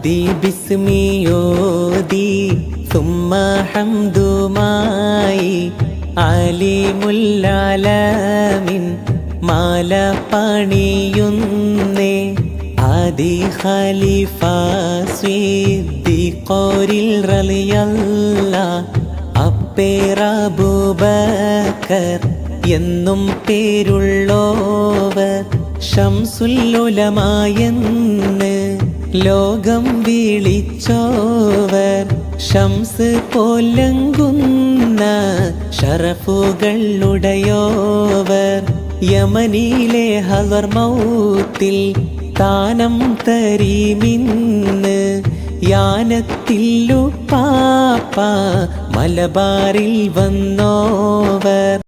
ആദി ബിസ്മിയോദി സുമ്മ ഹംദുമായി അലിമുല്ലാലമിൻ മാല പണിയുന്നേ ആദി ഖലീഫ സിദ്ദീഖോരിൽ റളിയല്ലാഹ് അപ്പേറബൂബക്കർ എന്നും പേരുള്ളോവർ ശംസുല്ലുലമായെന്ന് ലോകം വിളിച്ചോവർ ശംസ് പോലങ്കുന്ന ഷറഫുകൾ ഉടയോവർ യമനിലെ ഹദർ മൗത്തിൽ താനം തരീമിന്ന് യാനത്തില്ലു പാപ്പ മലബാറിൽ വന്നോവർ